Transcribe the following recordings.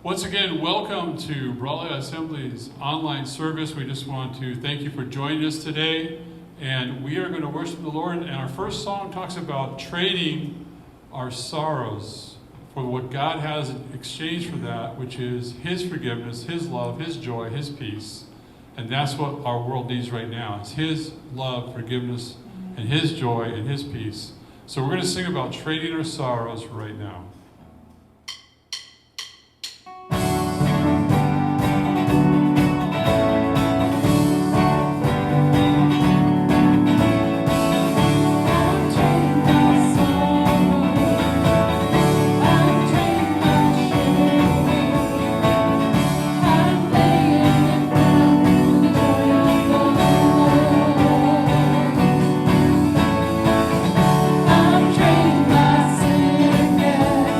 Once again, welcome to Brawley Assembly's online service. We just want to thank you for joining us today. And we are going to worship the Lord. And our first song talks about trading our sorrows for what God has in exchange for that, which is His forgiveness, His love, His joy, His peace. And that's what our world needs right now. It's His love, forgiveness, and His joy and His peace. So we're going to sing about trading our sorrows right now. I'm trading my sickness.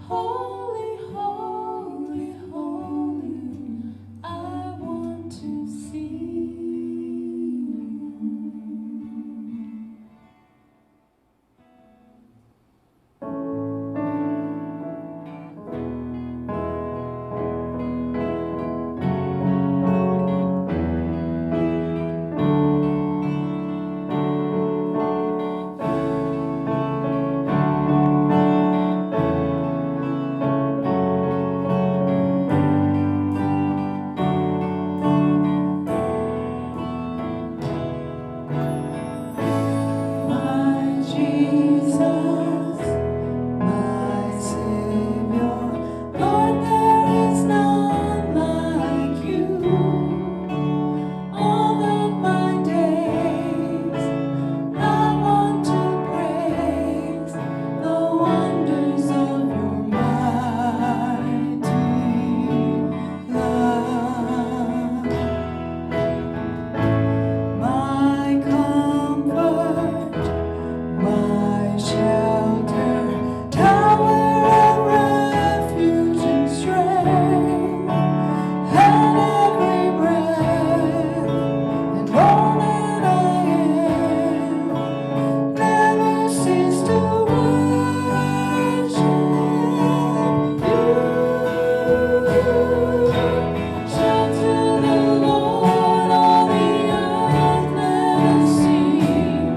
Holy, holy, holy, I want to see. My Jesus, my Savior, Lord, there is none like you. All of my days, I want to praise the wonders of your mighty love. My comfort, my shelter, tower of refuge and strength, and every breath, and all that I am, never cease to worship you. Shout to the Lord, all the earth, let us sing.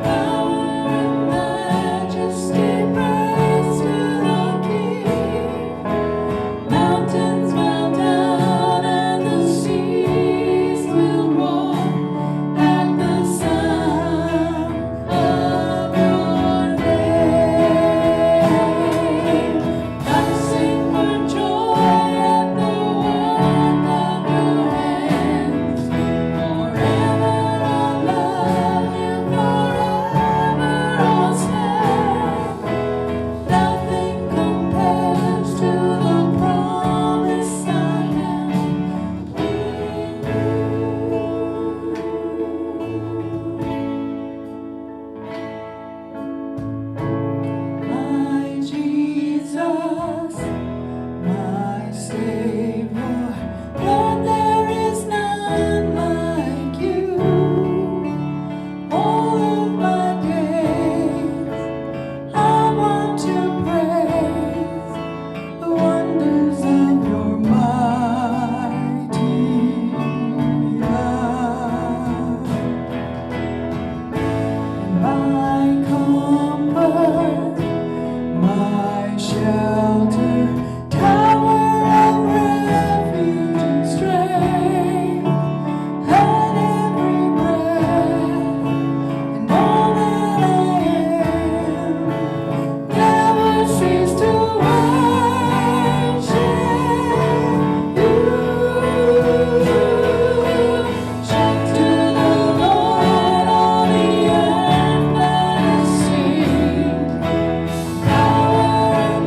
Power and majesty, praise to the King. Mountains bow down and the seas will roar at the sound of your name. I sing for joy at the work of your hands. Forever I'll love you, forever I'll stand. Nothing compares to the promise I have with you. My Jesus, my Savior, Lord, there is none like you. All of my days, I want to praise the wonders of your mighty love. My comfort, my shelter, tower of refuge and strength, and every breath, and all that I am, never cease to worship you. Shout to the Lord, all the earth, let us sing. Power and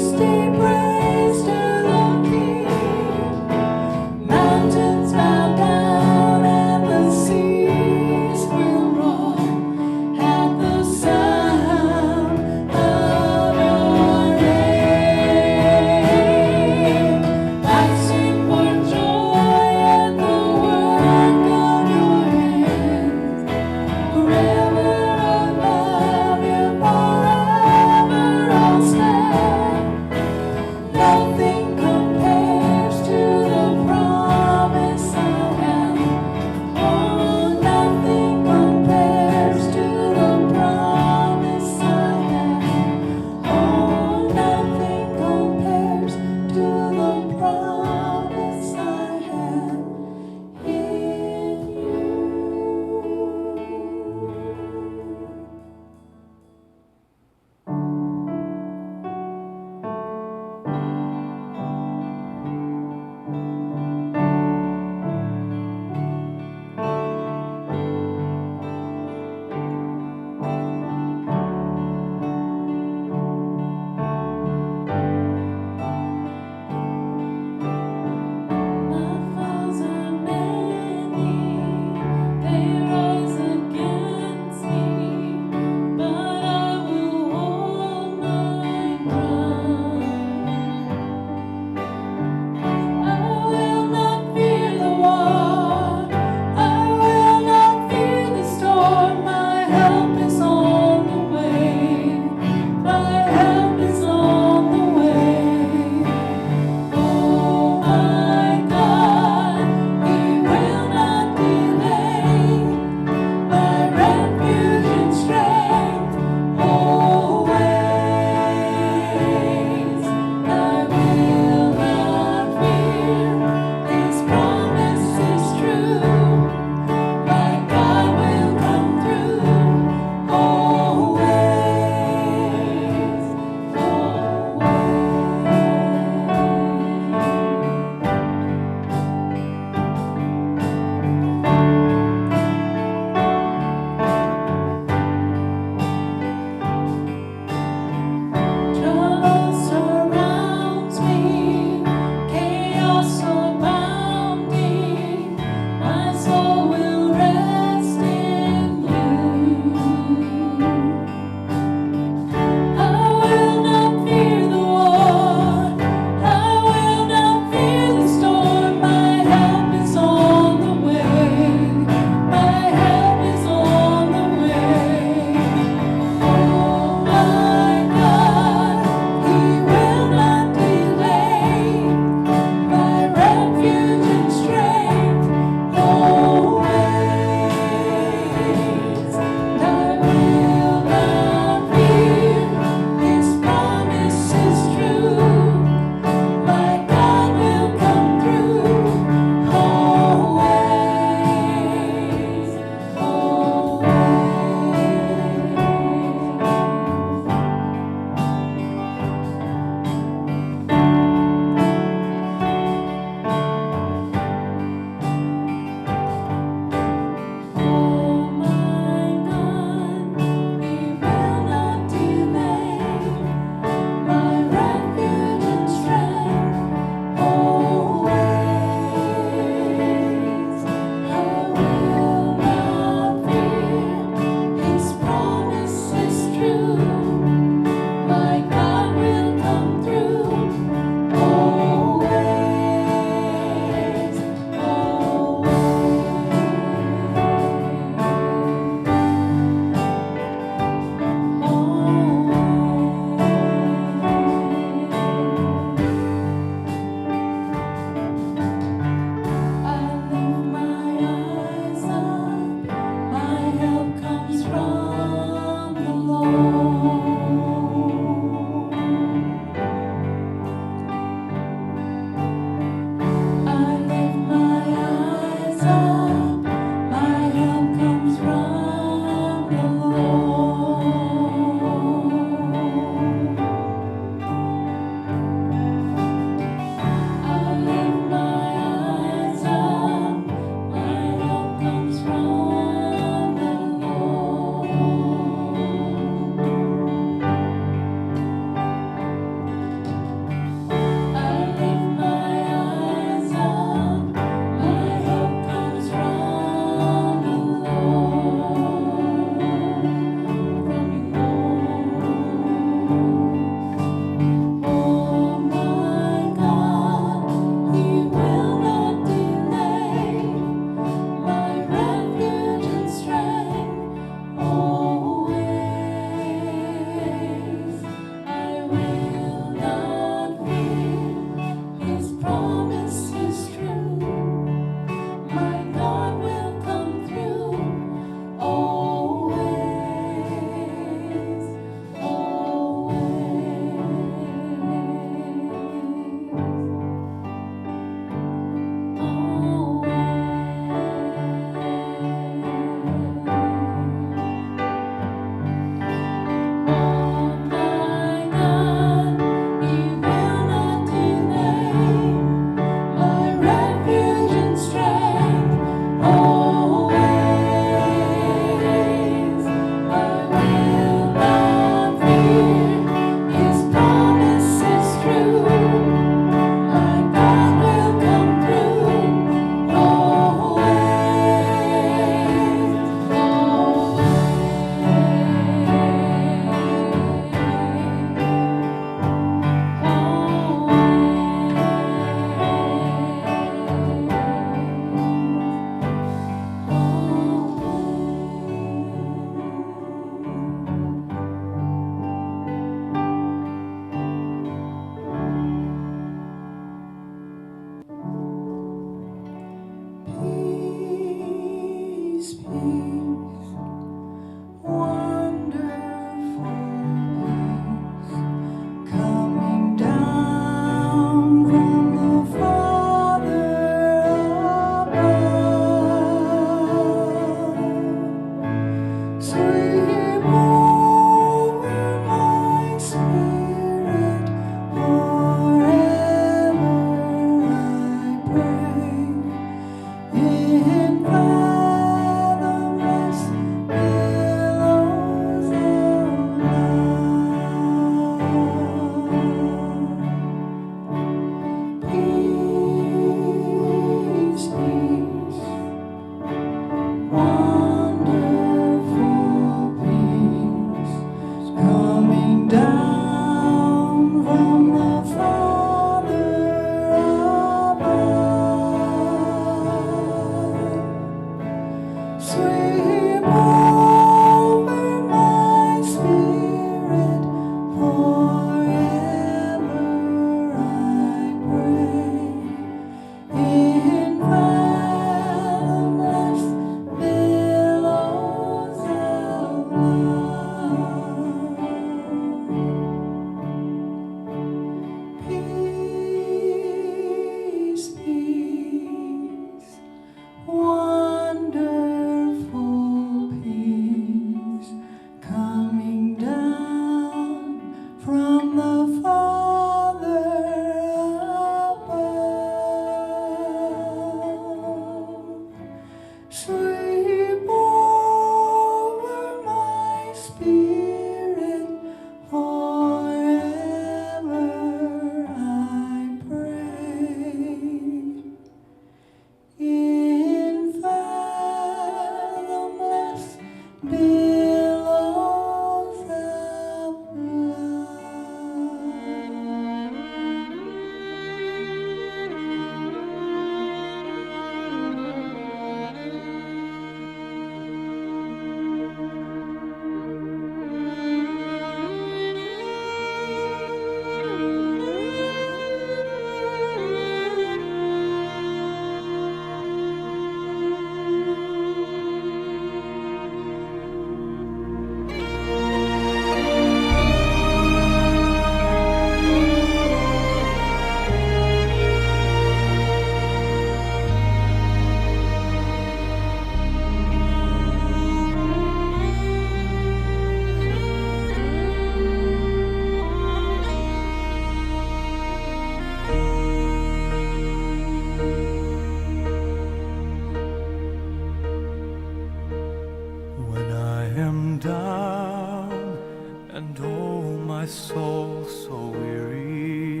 Oh, my soul so weary,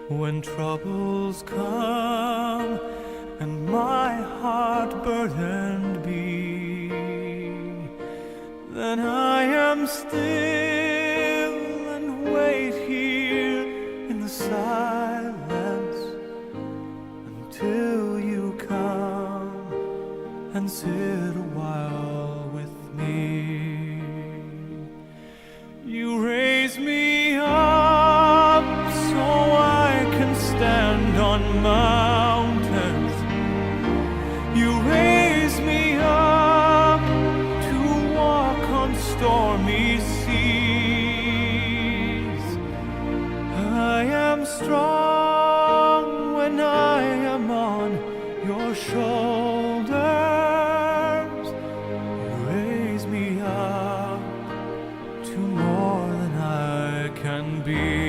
when troubles come and my heart burdened be, then I am still and wait here in the silence until you come and sit a while with me. You raise me up so I can stand on mountains. You raise me up to walk on stormy seas. I am strong when I am on your shoulders. You raise me up to more than I can be.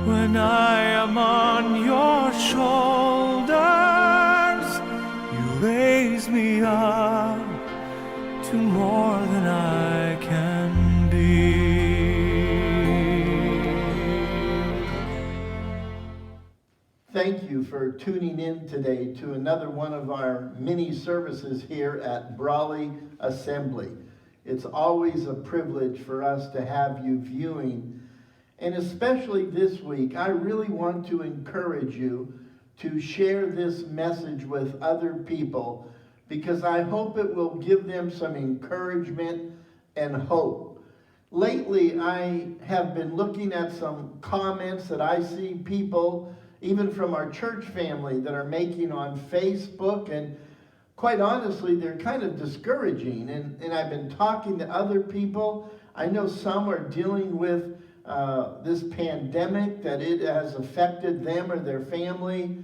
When I am on your shoulders, you raise me up to more than I can be. Thank you for tuning in today to another one of our mini services here at Brawley Assembly. It's always a privilege for us to have you viewing. And especially this week, I really want to encourage you to share this message with other people, because I hope it will give them some encouragement and hope. Lately, I have been looking at some comments that I see people, even from our church family, that are making on Facebook, and quite honestly, they're kind of discouraging. And I've been talking to other people. I know some are dealing with this pandemic, that it has affected them or their family.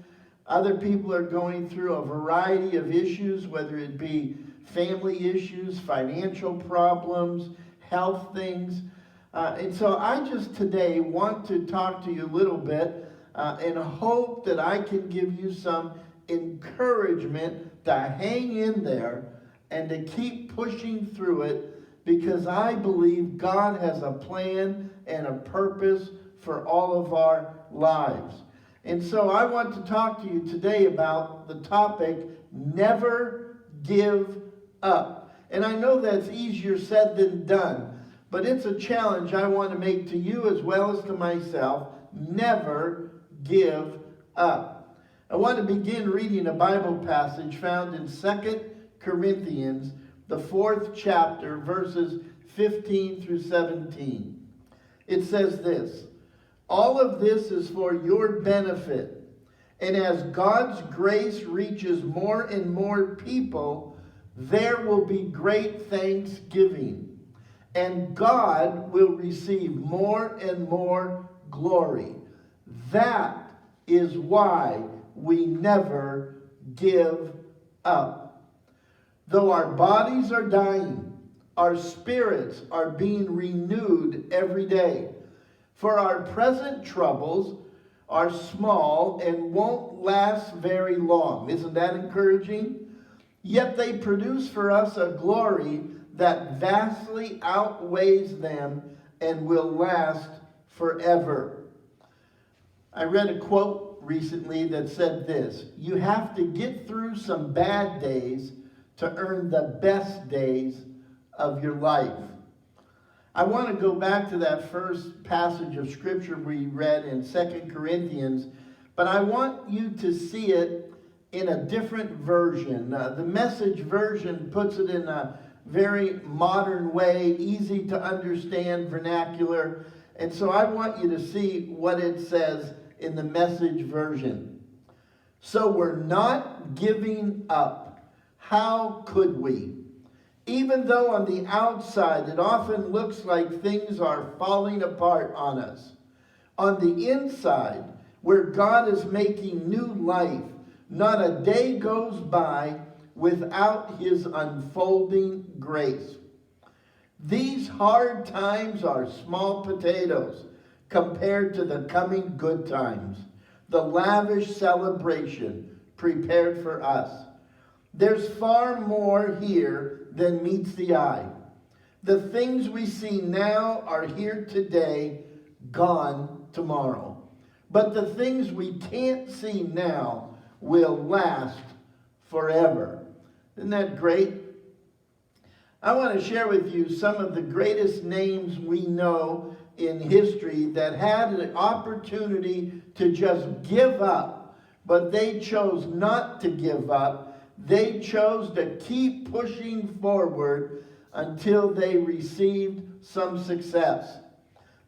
Other people are going through a variety of issues, whether it be family issues, financial problems, health things. And so I just today want to talk to you a little bit and hope that I can give you some encouragement to hang in there and to keep pushing through it, because I believe God has a plan and a purpose for all of our lives. And so I want to talk to you today about the topic, never give up. And I know that's easier said than done, but it's a challenge I want to make to you as well as to myself. Never give up. I want to begin reading a Bible passage found in 2 Corinthians, the 4th chapter, verses 15 through 17. It says this: all of this is for your benefit, and as God's grace reaches more and more people, there will be great thanksgiving, and God will receive more and more glory. That is why we never give up. Though our bodies are dying, our spirits are being renewed every day. For our present troubles are small and won't last very long. Isn't that encouraging? Yet they produce for us a glory that vastly outweighs them and will last forever. I read a quote recently that said this: you have to get through some bad days to earn the best days of your life. I want to go back to that first passage of Scripture we read in 2 Corinthians, But I want you to see it in a different version. The Message version puts it in a very modern way, easy to understand vernacular. And so I want you to see what it says in the Message version. So we're not giving up. How could we? Even though on the outside it often looks like things are falling apart on us. On the inside, where God is making new life, not a day goes by without his unfolding grace. These hard times are small potatoes compared to the coming good times, the lavish celebration prepared for us. There's far more here than meets the eye. The things we see now are here today, gone tomorrow. But the things we can't see now will last forever. Isn't that great? I want to share with you some of the greatest names we know in history that had an opportunity to just give up, but they chose not to give up. They chose to keep pushing forward until they received some success.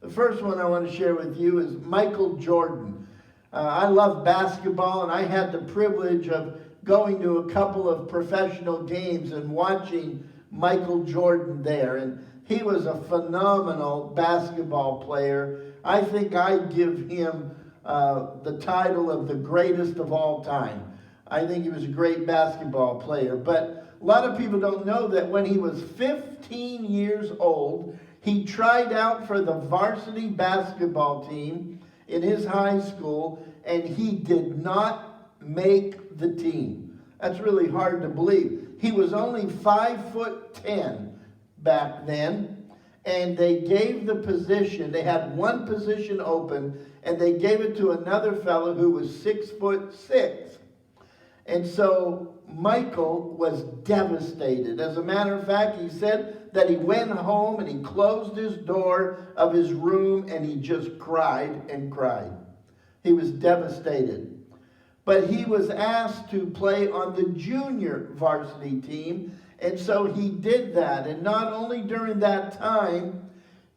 The first one I want to share with you is Michael Jordan. I love basketball, and I had the privilege of going to a couple of professional games and watching Michael Jordan there. And he was a phenomenal basketball player. I think I'd give him the title of the greatest of all time. I think he was a great basketball player. But a lot of people don't know that when he was 15 years old, he tried out for the varsity basketball team in his high school, and he did not make the team. That's really hard to believe. He was only 5'10" back then, and they gave the position, they had one position open, and they gave it to another fellow who was 6'6". And so Michael was devastated. As a matter of fact, he said that he went home and he closed his door of his room and he just cried and cried. He was devastated. But he was asked to play on the junior varsity team, and so he did that. And not only during that time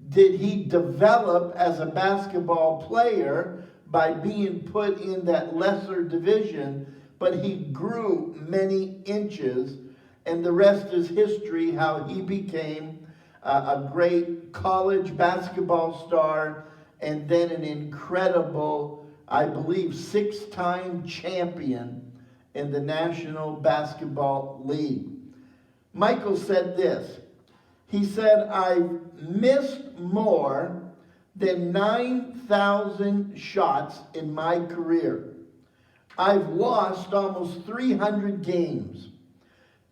did he develop as a basketball player by being put in that lesser division, but he grew many inches, and the rest is history, how he became a great college basketball star, and then an incredible, I believe, 6-time champion in the National Basketball League. Michael said this. He said, "I've missed more than 9,000 shots in my career. I've lost almost 300 games.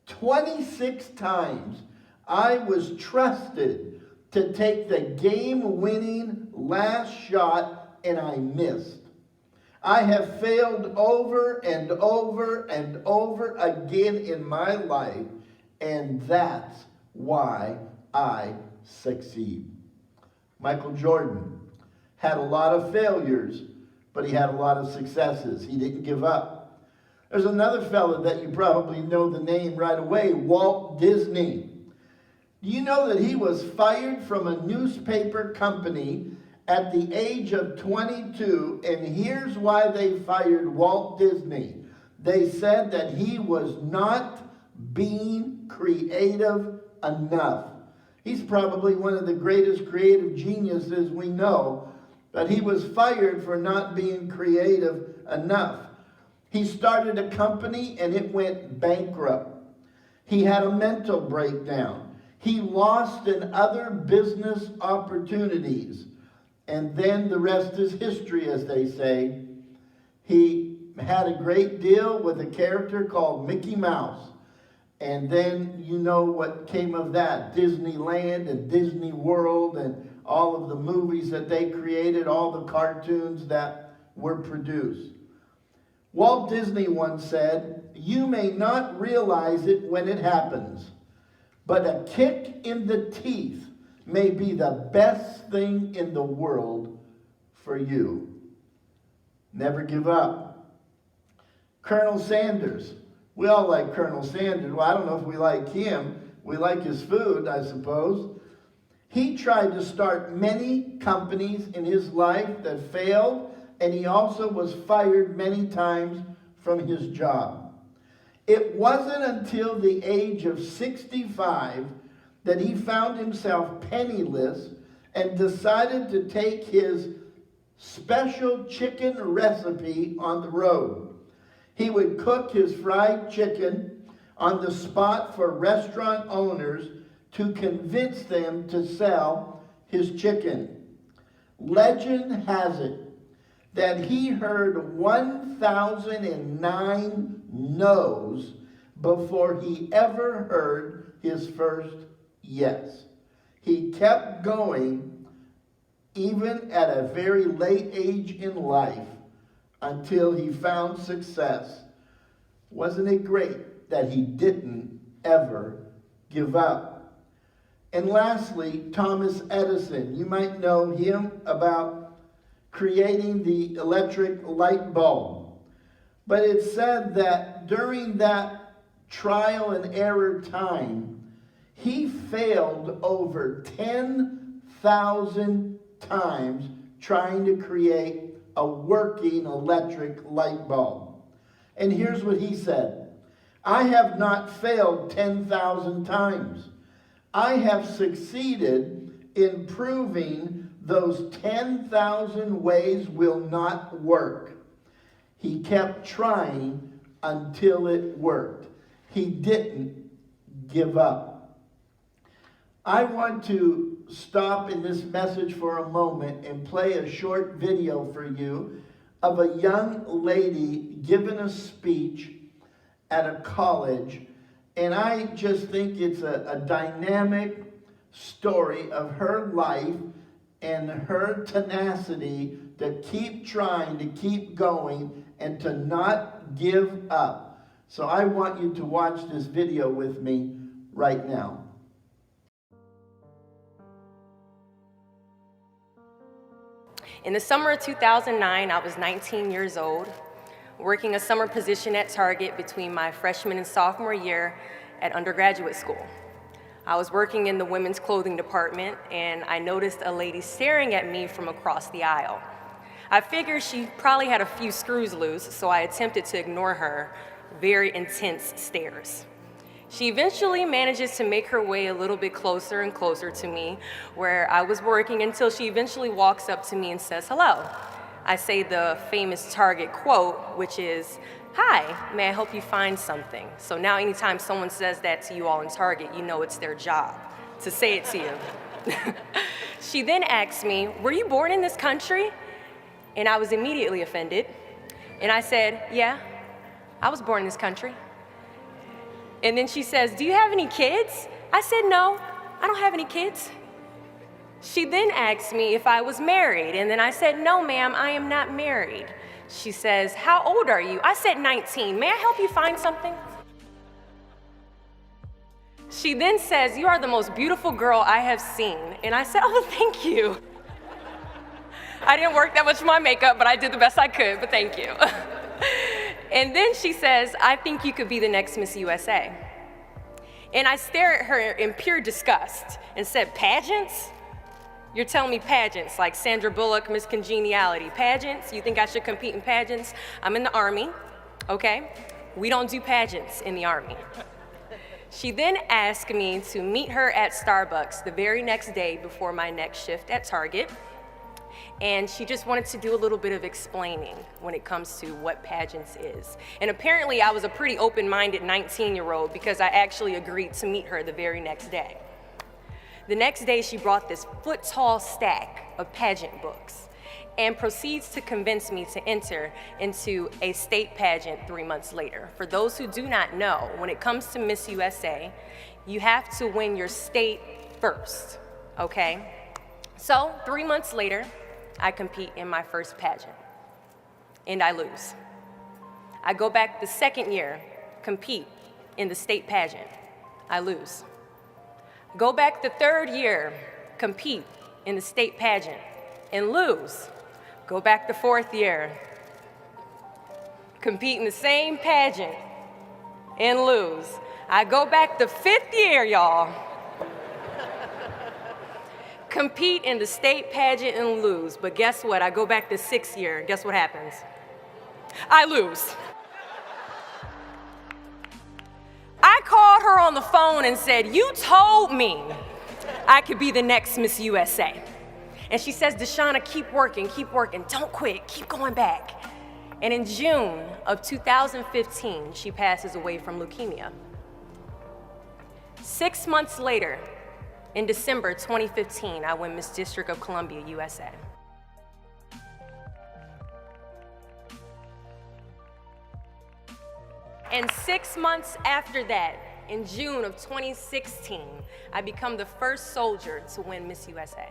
26 times I was trusted to take the game-winning last shot and I missed. I have failed over and over and over again in my life, and that's why I succeed." Michael Jordan had a lot of failures, but he had a lot of successes. He didn't give up. There's another fellow that you probably know the name right away, Walt Disney. Do you know that he was fired from a newspaper company at the age of 22? And here's why they fired Walt Disney. They said that he was not being creative enough. He's probably one of the greatest creative geniuses we know, but he was fired for not being creative enough. He started a company and it went bankrupt. He had a mental breakdown. He lost in other business opportunities. And then the rest is history, as they say. He had a great deal with a character called Mickey Mouse. And then you know what came of that. Disneyland and Disney World and all of the movies that they created, all the cartoons that were produced. Walt Disney once said, "You may not realize it when it happens, but a kick in the teeth may be the best thing in the world for you." Never give up. Colonel Sanders. We all like Colonel Sanders. Well, I don't know if we like him. We like his food, I suppose. He tried to start many companies in his life that failed, and he also was fired many times from his job. It wasn't until the age of 65 that he found himself penniless and decided to take his special chicken recipe on the road. He would cook his fried chicken on the spot for restaurant owners to convince them to sell his chicken. Legend has it that he heard 1,009 no's before he ever heard his first yes. He kept going even at a very late age in life until he found success. Wasn't it great that he didn't ever give up? And lastly, Thomas Edison. You might know him about creating the electric light bulb. But it's said that during that trial and error time, he failed over 10,000 times trying to create a working electric light bulb. And here's what he said: I have not failed 10,000 times. I have succeeded in proving those 10,000 ways will not work. He kept trying until it worked. He didn't give up. I want to stop in this message for a moment and play a short video for you of a young lady giving a speech at a college. And I just think it's a dynamic story of her life and her tenacity to keep trying, to keep going, and to not give up. So I want you to watch this video with me right now. In the summer of 2009, I was 19 years old, working a summer position at Target between my freshman and sophomore year at undergraduate school. I was working in the women's clothing department, and I noticed a lady staring at me from across the aisle. I figured she probably had a few screws loose, so I attempted to ignore her very intense stares. She eventually manages to make her way a little bit closer and closer to me where I was working until she eventually walks up to me and says hello. I say the famous Target quote, which is, "Hi, may I help you find something?" So now anytime someone says that to you all in Target, you know it's their job to say it to you. She then asks me, "Were you born in this country?" And I was immediately offended. And I said, "Yeah, I was born in this country." And then she says, "Do you have any kids?" I said, "No, I don't have any kids." She then asked me if I was married, and then I said, "No, ma'am, I am not married." She says, "How old are you?" I said, 19. "May I help you find something?" She then says, "You are the most beautiful girl I have seen." And I said, "Oh, thank you." I didn't work that much for my makeup, but I did the best I could, but thank you. And then she says, "I think you could be the next Miss USA." And I stare at her in pure disgust and said, "Pageants? You're telling me pageants like Sandra Bullock, Miss Congeniality. Pageants? You think I should compete in pageants? I'm in the Army, okay? We don't do pageants in the Army." She then asked me to meet her at Starbucks the very next day before my next shift at Target. And she just wanted to do a little bit of explaining when it comes to what pageants is. And apparently I was a pretty open-minded 19-year-old because I actually agreed to meet her the very next day. The next day she brought this foot-tall stack of pageant books and proceeds to convince me to enter into a state pageant 3 months later. For those who do not know, when it comes to Miss USA, you have to win your state first, okay? So 3 months later, I compete in my first pageant, and I lose. I go back the second year, compete in the state pageant. I lose. Go back the third year, compete in the state pageant, and lose. Go back the fourth year, compete in the same pageant and lose. I go back the 5th year, y'all. Compete in the state pageant and lose. But guess what? I go back the 6th year. Guess what happens? I lose. I called her on the phone and said, "You told me I could be the next Miss USA." And she says, "Deshauna, keep working, don't quit, keep going back." And in June of 2015, she passes away from leukemia. 6 months later, in December 2015, I win Miss District of Columbia, USA. And 6 months after that, in June of 2016, I become the first soldier to win Miss USA.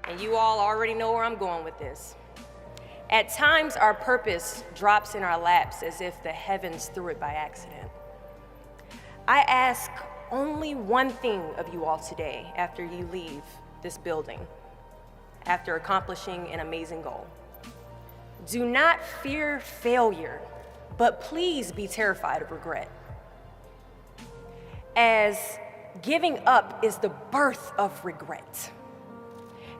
And you all already know where I'm going with this. At times, our purpose drops in our laps as if the heavens threw it by accident. I ask only one thing of you all today after you leave this building, after accomplishing an amazing goal. Do not fear failure, but please be terrified of regret. As giving up is the birth of regret.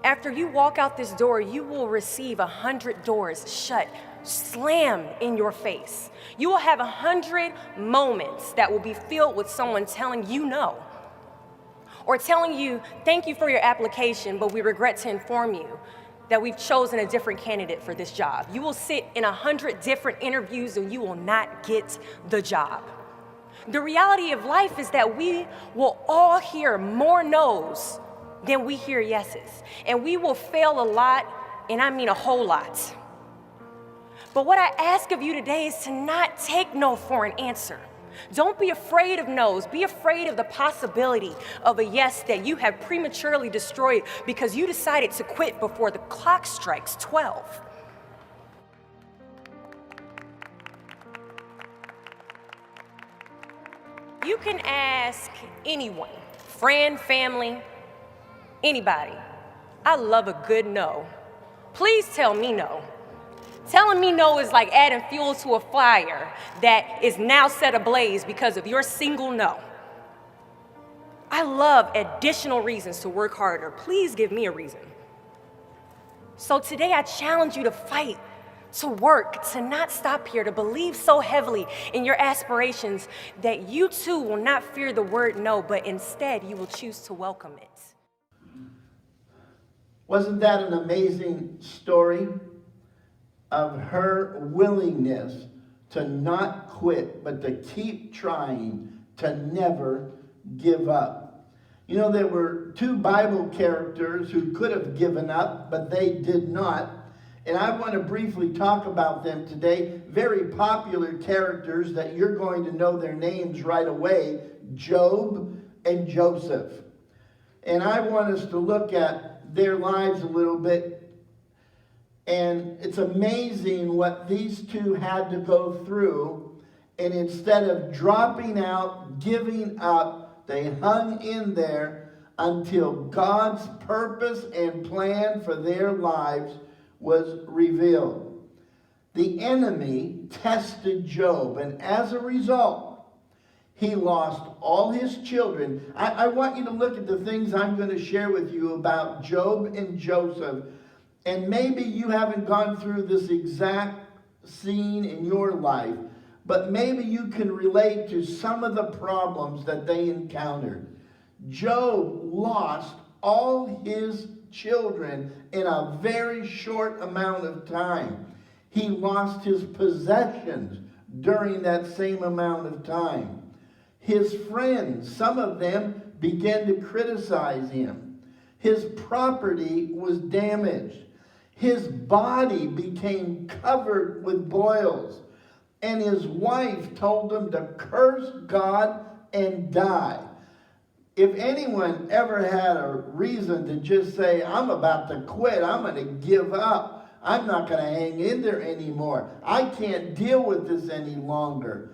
After you walk out this door, you will receive 100 doors shut, slammed in your face. You will have 100 moments that will be filled with someone telling you no, or telling you, "Thank you for your application, but we regret to inform you that we've chosen a different candidate for this job." You will sit in 100 different interviews and you will not get the job. The reality of life is that we will all hear more no's than we hear yeses. And we will fail a lot, and I mean a whole lot. But what I ask of you today is to not take no for an answer. Don't be afraid of no's. Be afraid of the possibility of a yes that you have prematurely destroyed because you decided to quit before the clock strikes 12. You can ask anyone, friend, family, anybody. I love a good no. Please tell me no. Telling me no is like adding fuel to a fire that is now set ablaze because of your single no. I love additional reasons to work harder. Please give me a reason. So today I challenge you to fight, to work, to not stop here, to believe so heavily in your aspirations that you too will not fear the word no, but instead you will choose to welcome it. Wasn't that an amazing story of her willingness to not quit, but to keep trying, to never give up? You know, there were two Bible characters who could have given up, but they did not. And I want to briefly talk about them today. Very popular characters that you're going to know their names right away, Job and Joseph. And I want us to look at their lives a little bit. And it's amazing what these two had to go through. And instead of dropping out, giving up, they hung in there until God's purpose and plan for their lives was revealed. The enemy tested Job, and as a result, he lost all his children. I want you to look at the things I'm going to share with you about Job and Joseph. And maybe you haven't gone through this exact scene in your life, but maybe you can relate to some of the problems that they encountered. Job lost all his children in a very short amount of time. He lost his possessions during that same amount of time. His friends, some of them began to criticize him. His property was damaged. His body became covered with boils. And his wife told him to curse God and die. If anyone ever had a reason to just say, "I'm about to quit, I'm going to give up, I'm not going to hang in there anymore, I can't deal with this any longer,"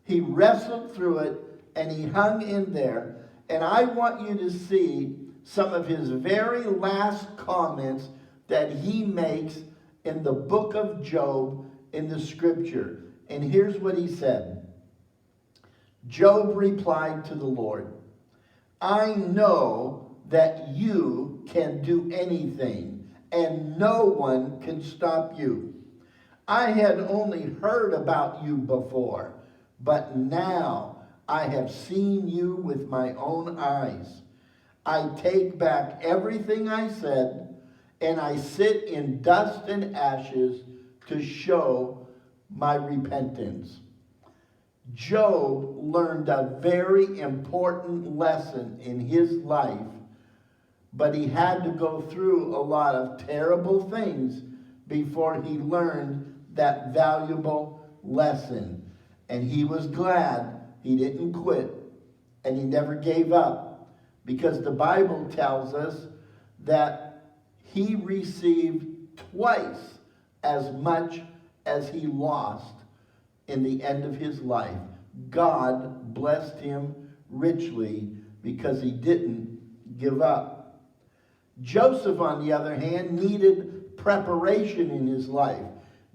he wrestled through it and he hung in there. And I want you to see some of his very last comments that he makes in the book of Job in the scripture. And here's what he said. Job replied to the Lord, I know that you can do anything, and no one can stop you. I had only heard about you before, but now I have seen you with my own eyes. I take back everything I said, and I sit in dust and ashes to show my repentance. Job learned a very important lesson in his life, but he had to go through a lot of terrible things before he learned that valuable lesson. And he was glad he didn't quit and he never gave up, because the Bible tells us that he received twice as much as he lost in the end of his life. God blessed him richly because he didn't give up. Joseph, on the other hand, needed preparation in his life.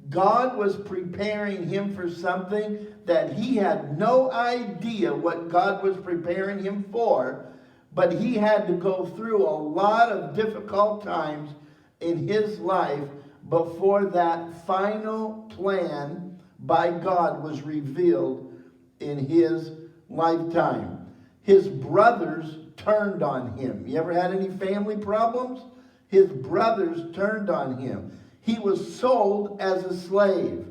God was preparing him for something that he had no idea what God was preparing him for, but he had to go through a lot of difficult times in his life before that final plan by God was revealed in his lifetime. His brothers turned on him. You ever had any family problems? His brothers turned on him. He was sold as a slave.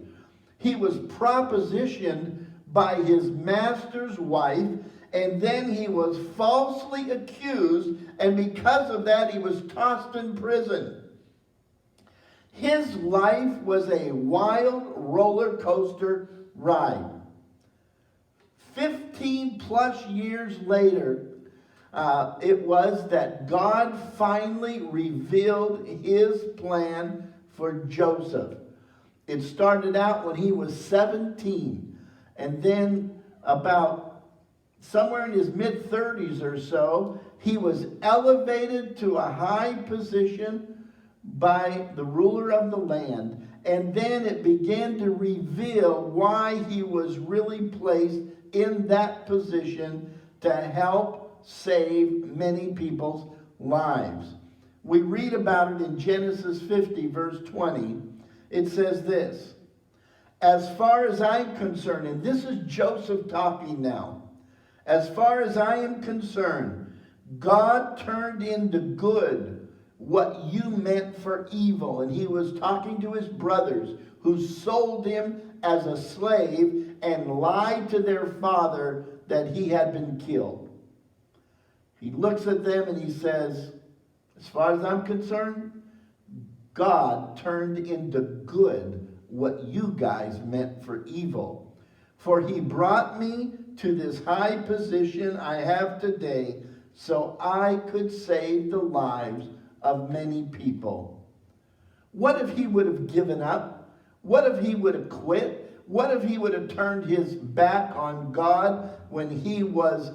He was propositioned by his master's wife, and then he was falsely accused, and because of that he was tossed in prison. His life was a wild roller coaster ride. 15 plus years later, it was that God finally revealed his plan for Joseph. It started out when he was 17, and then about somewhere in his mid-30s or so, he was elevated to a high position by the ruler of the land. And then it began to reveal why he was really placed in that position to help save many people's lives. We read about it in Genesis 50, verse 20. It says this, as far as I'm concerned, and this is Joseph talking now, as far as I am concerned, God turned into good what you meant for evil. And he was talking to his brothers who sold him as a slave and lied to their father that he had been killed. He looks at them and he says, as far as I'm concerned, God turned into good what you guys meant for evil. For he brought me to this high position I have today so I could save the lives of many people. What if he would have given up? What if he would have quit? What if he would have turned his back on God when he was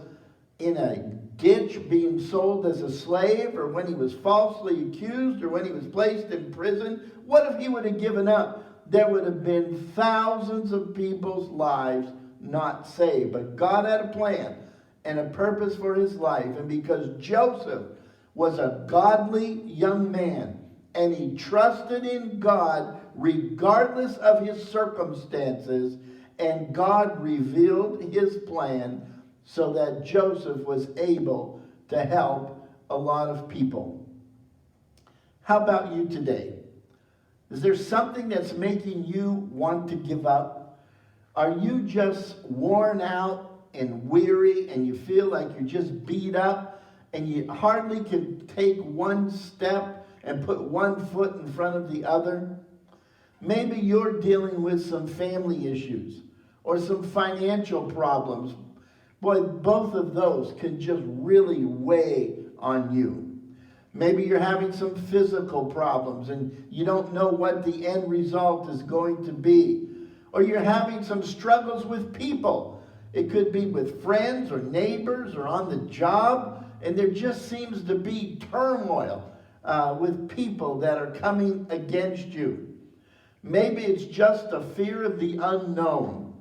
in a ditch being sold as a slave, or when he was falsely accused, or when he was placed in prison? What if he would have given up? There would have been thousands of people's lives not saved. But God had a plan and a purpose for his life. And because Joseph was a godly young man and he trusted in God regardless of his circumstances, and God revealed his plan so that Joseph was able to help a lot of people. How about you today? Is there something that's making you want to give up? Are you just worn out and weary and you feel like you're just beat up and you hardly can take one step and put one foot in front of the other? Maybe you're dealing with some family issues or some financial problems. Boy, both of those can just really weigh on you. Maybe you're having some physical problems and you don't know what the end result is going to be. Or you're having some struggles with people. It could be with friends or neighbors or on the job. and there just seems to be turmoil with people that are coming against you. Maybe it's just a fear of the unknown.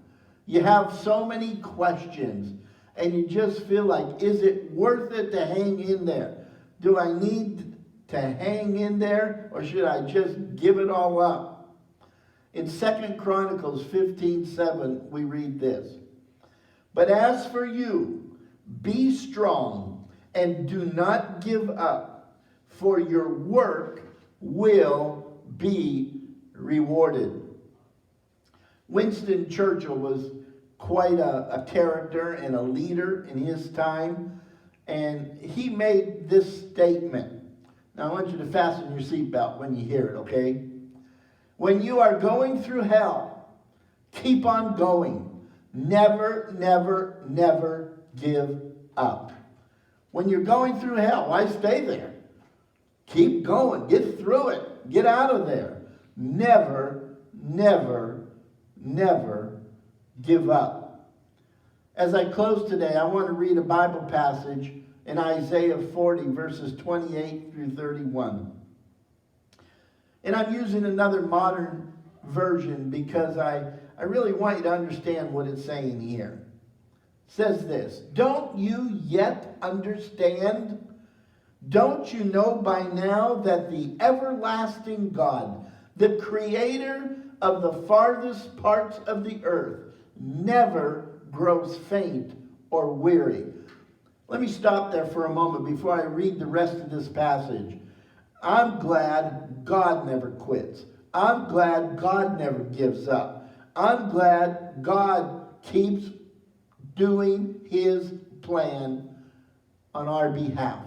You have so many questions, and you just feel like, is it worth it to hang in there? Do I need to hang in there, or should I just give it all up? In 2 Chronicles 15:7, we read this. But as for you, be strong and do not give up, for your work will be rewarded. Winston Churchill was quite a character and a leader in his time, and he made this statement. Now I want you to fasten your seatbelt when you hear it, okay? When you are going through hell, keep on going. Never, never, never give up. When you're going through hell, why stay there? Keep going. Get through it. Get out of there. Never, never, never give up. As I close today, I want to read a Bible passage in Isaiah 40, verses 28 through 31. And I'm using another modern version because I really want you to understand what it's saying here. It says this, don't you yet understand? Don't you know by now that the everlasting God, the creator of the farthest parts of the earth, never grows faint or weary? Let me stop there for a moment before I read the rest of this passage. I'm glad God never quits. I'm glad God never gives up. I'm glad God keeps doing his plan on our behalf.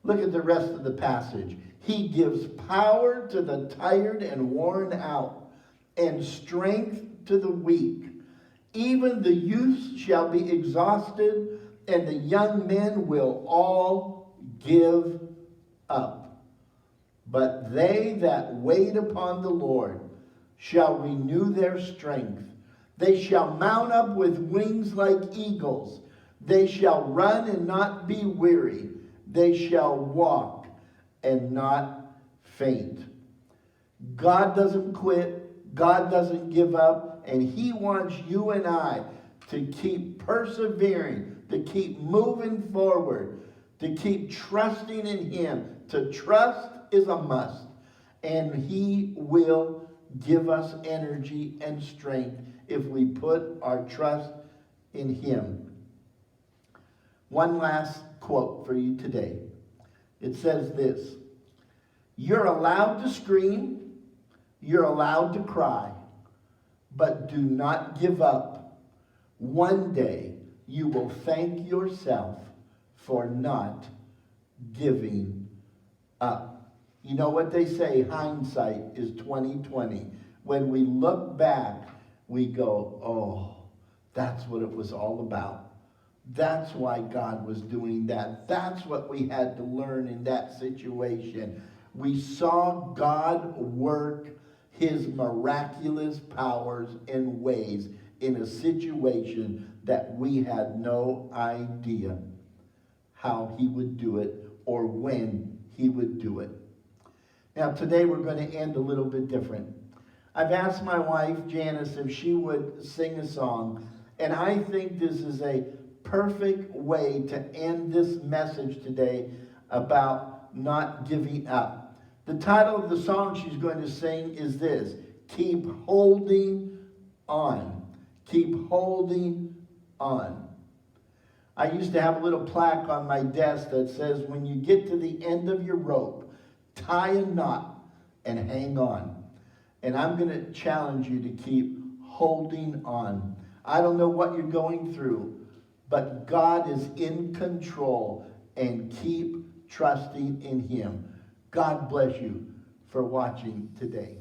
Look at the rest of the passage. He gives power to the tired and worn out, and strength to the weak. Even the youths shall be exhausted, and the young men will all give up. But they that wait upon the Lord shall renew their strength. They shall mount up with wings like eagles. They shall run and not be weary. They shall walk and not faint. God doesn't quit. God doesn't give up. And he wants you and I to keep persevering, to keep moving forward, to keep trusting in him. To trust is a must. And he will give us energy and strength if we put our trust in him. One last quote for you today. It says this, you're allowed to scream, you're allowed to cry, but do not give up. One day you will thank yourself for not giving up. You know what they say, hindsight is 20/20. When we look back, we go, oh, that's what it was all about. That's why God was doing that. That's what we had to learn in that situation. We saw God work his miraculous powers and ways in a situation that we had no idea how he would do it or when he would do it. Now today we're going to end a little bit different. I've asked my wife Janice if she would sing a song, and I think this is a perfect way to end this message today about not giving up. The title of the song she's going to sing is this, Keep Holding On. Keep holding on. I used to have a little plaque on my desk that says, when you get to the end of your rope, tie a knot and hang on. And I'm going to challenge you to keep holding on. I don't know what you're going through, but God is in control, and keep trusting in him. God bless you for watching today.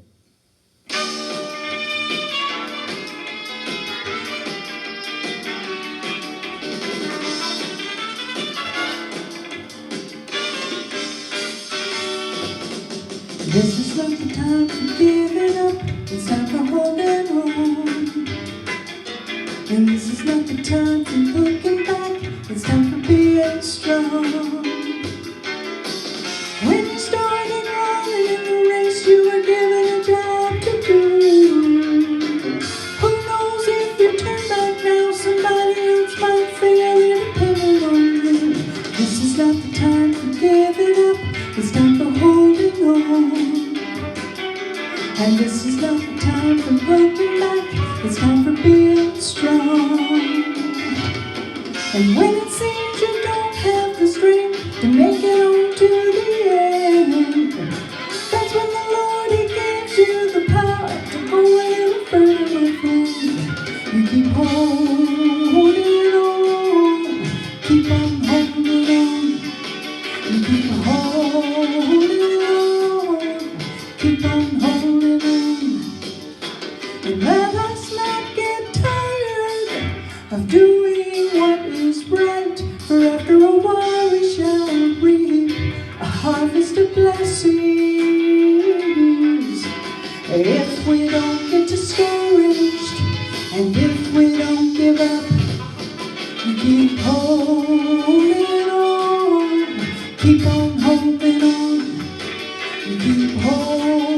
This is not the time for giving up, it's time for holding on. And this is not the time for looking back, it's time for being strong. strong. When you started running in the race, you were given a job to do. Who knows if you turn back now, somebody else might fail and depend on you. This is not the time for giving up, it's time for holding on. And this is not the time for looking back, it's time for being strong. And when it seems you don't have the strength to make it on to the end, that's when the Lord, He gives you the power to go a little further, my friend. You keep holding on, keep on holding on. You keep holding on, keep on holding on. And let us not get tired of doing what is right, for after a while we shall reap a harvest of blessings. If we don't get discouraged, and if we don't give up, you keep holding on, keep on holding on, you keep holding on.